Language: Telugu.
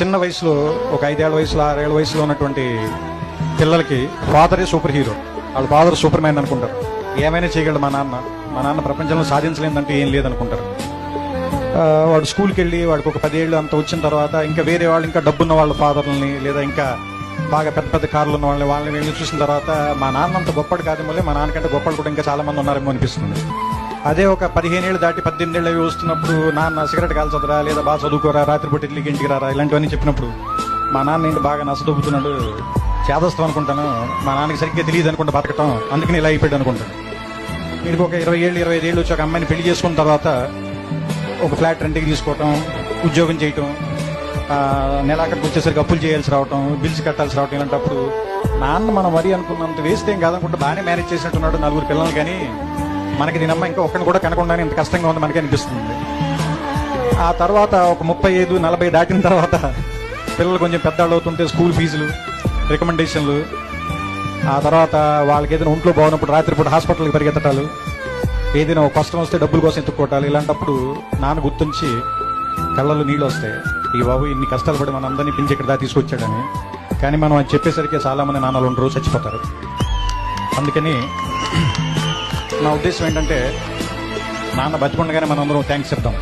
చిన్న వయసులో ఒక 5 ఏళ్ల వయసులో 6 ఏళ్ల వయసులో ఉన్నటువంటి పిల్లలకి ఫాదరే సూపర్ హీరో. వాళ్ళ ఫాదర్ సూపర్ మ్యాన్ అనుకుంటారు. ఏమైనా చేయగలడు మా నాన్న ప్రపంచంలో సాధించలేదంటే ఏం లేదనుకుంటారు. వాడు స్కూల్కి వెళ్ళి వాడికి ఒక 10 ఏళ్ళు అంత వచ్చిన తర్వాత ఇంకా వేరే వాళ్ళు ఇంకా డబ్బున్న వాళ్ళ ఫాదర్లని లేదా ఇంకా బాగా పెద్ద పెద్ద కార్లు ఉన్న వాళ్ళని వెళ్ళి చూసిన తర్వాత మా నాన్న అంత గొప్పడు కాదు, మళ్ళీ మా నాన్నకంటే గొప్పలు కూడా ఇంకా చాలా మంది ఉన్నారేమో అనిపిస్తుంది. అదే ఒక 15 ఏళ్ళు దాటి 18 ఏళ్ళు అవి వస్తున్నప్పుడు నాన్న సిగరెట్ కాల్చదురా లేదా బాగా చదువుకోరా, రాత్రిపూట ఇడ్లీకి ఇంటికి రారా ఇలాంటివన్నీ చెప్పినప్పుడు మా నాన్న ఏంటి బాగా నచ్చదొబ్బుతున్నాడు, చేదస్తాం అనుకుంటాను, మా నాన్నకి సరిగ్గా తెలియదు అనుకుంటా బతకటం, అందుకని ఇలా అయిపోయాడు అనుకుంటాను. వీడికి ఒక 20 ఏళ్ళు 25 ఏళ్ళు వచ్చి ఒక అమ్మాయిని పెళ్లి చేసుకున్న తర్వాత ఒక ఫ్లాట్ రెంట్కి తీసుకోవటం, ఉద్యోగం చేయటం, నెలాఖరికి వచ్చేసరికి అప్పులు చేయాల్సి రావటం, బిల్స్ కట్టాల్సి రావటం, ఇలాంటప్పుడు నాన్న మనం మరీ అనుకున్నంత వేస్ట్ ఏం కాదనుకుంటే బాగానే మేనేజ్ చేసినట్టున్నాడు 4 పిల్లలు. కానీ మనకి దీనమ్మ ఇంకా ఒక్కడిని కూడా కనకుండానే ఇంత కష్టంగా ఉంది మనకి అనిపిస్తుంది. ఆ తర్వాత ఒక 35-40 దాటిన తర్వాత పిల్లలు కొంచెం పెద్దవాళ్ళు అవుతుంటే స్కూల్ ఫీజులు, రికమెండేషన్లు, ఆ తర్వాత వాళ్ళకి ఏదైనా ఒంట్లో బాగున్నప్పుడు రాత్రిపూట హాస్పిటల్కి పరిగెత్తటాలు, ఏదైనా ఒక కష్టం వస్తే డబ్బుల కోసం ఎత్తుక్కోవటాలు, ఇలాంటప్పుడు నాన్న గుర్తుంచి కళ్ళలో నీళ్ళు వస్తాయి. ఈ బాబు ఇన్ని కష్టాలు పడి మన అందరినీ పిలిచి ఇక్కడ దాకా తీసుకొచ్చాడని. కానీ మనం అది చెప్పేసరికి చాలామంది నాన్నలు ఉండరు, చచ్చిపోతారు. అందుకని నా ఉద్దేశం ఏంటంటే నాన్న బతికుండగానే మనం అందరం థ్యాంక్స్ చెప్తాం.